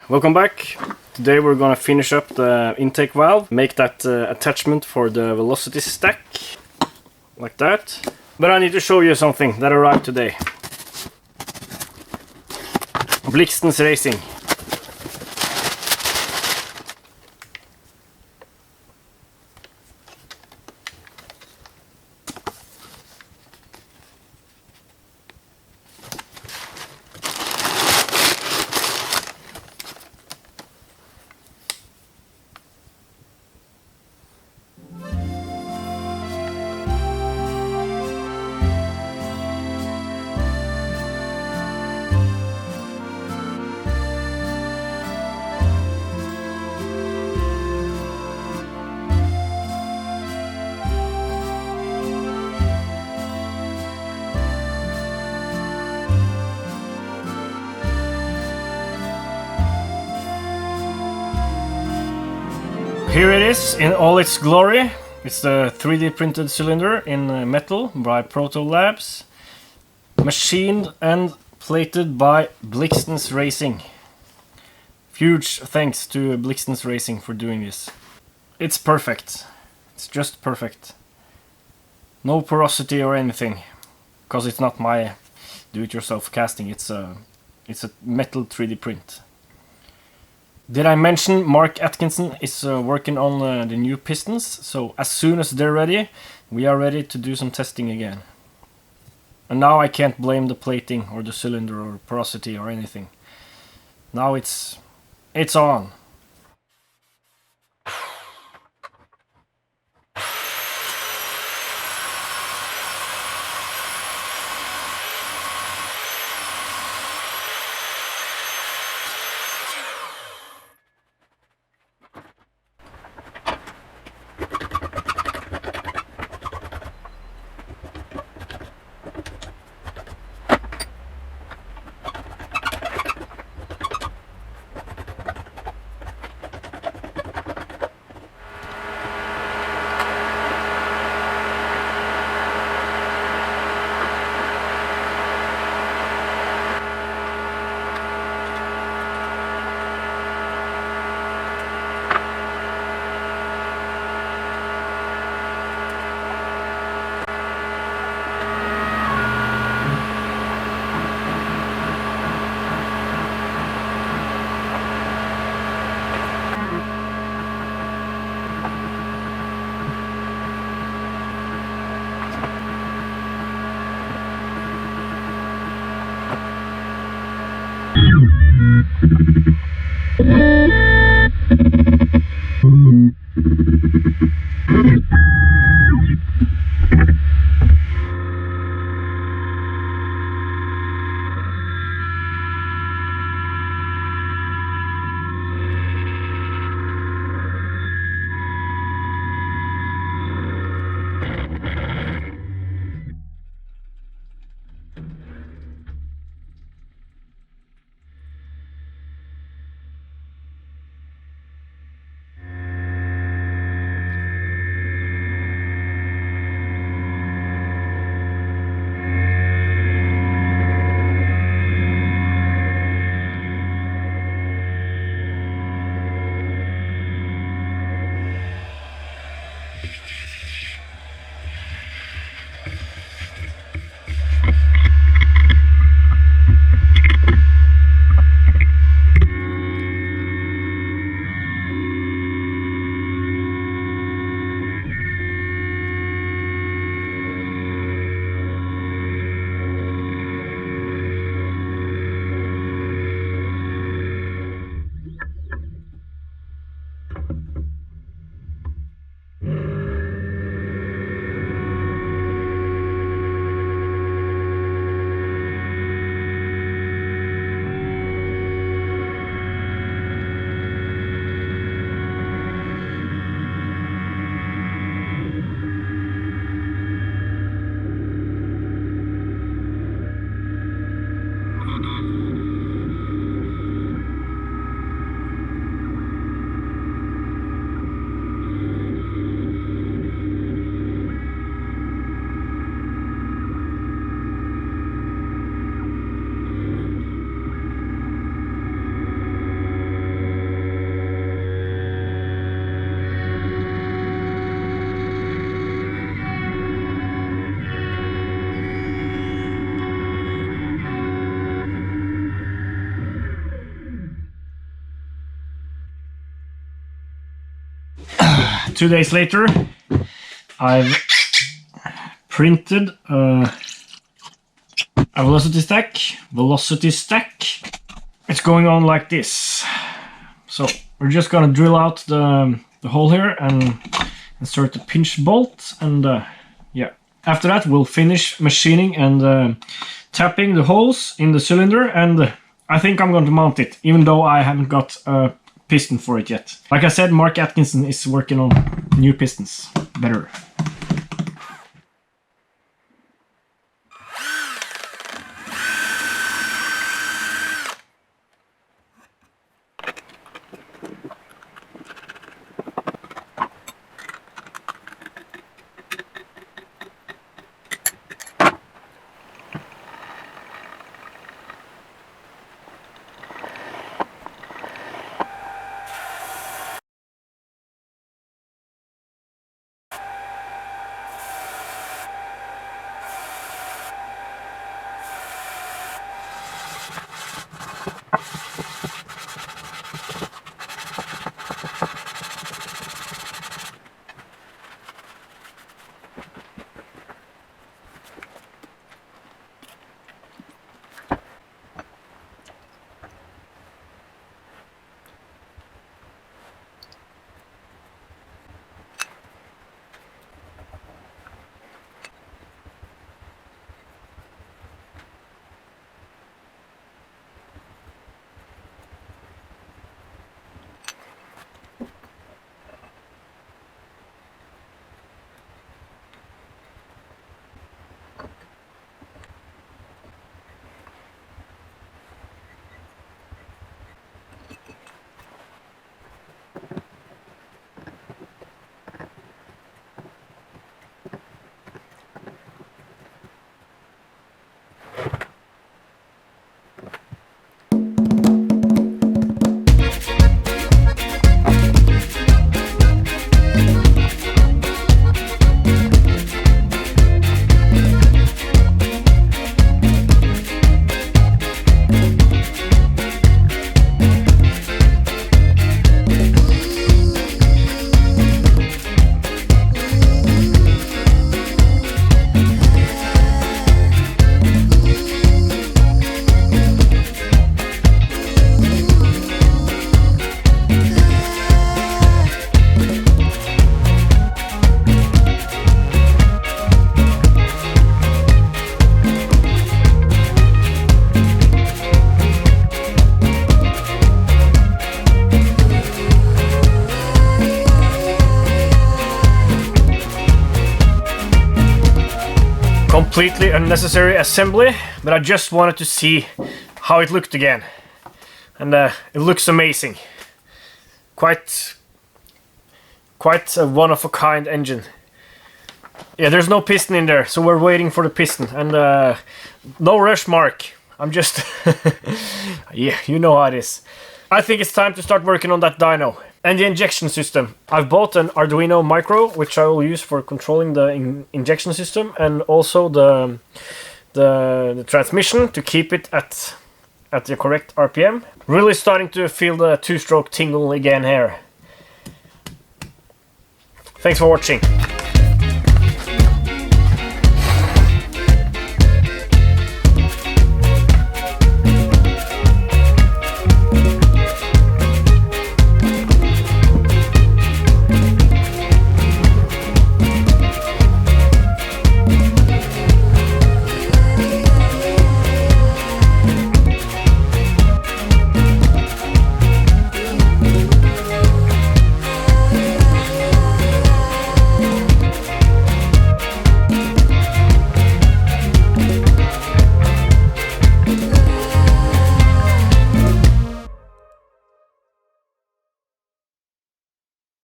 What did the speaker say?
Welcome back. Today we're gonna finish up the intake valve, make that attachment for the velocity stack, like that. But I need to show you something that arrived today. Blixtens Racing. Here it is in all its glory. It's the 3D printed cylinder in metal by Protolabs, machined and plated by Blixtens Racing. Huge thanks to Blixtens Racing for doing this. It's perfect. It's just perfect. No porosity or anything, because it's not my do-it-yourself casting. It's a metal 3D print. Did I mention Mark Atkinson is working on the new pistons, so as soon as they're ready, we are ready to do some testing again. And now I can't blame the plating or the cylinder or porosity or anything. Now it's on. 2 days later, I've printed a velocity stack. It's going on like this. So we're just gonna drill out the hole here and insert the pinch bolt, and yeah. After that we'll finish machining and tapping the holes in the cylinder, and I think I'm going to mount it, even though I haven't got a piston for it yet. Like I said, Mark Atkinson is working on new pistons. Better. Completely unnecessary assembly, but I just wanted to see how it looked again, and it looks amazing. Quite a one-of-a-kind engine. Yeah, there's no piston in there, so we're waiting for the piston, and no rush, Mark. I'm just yeah, you know how it is. I think it's time to start working on that dyno and the injection system. I've bought an Arduino Micro, which I will use for controlling the injection system, and also the transmission to keep it at the correct RPM. Really starting to feel the two-stroke tingle again here. Thanks for watching.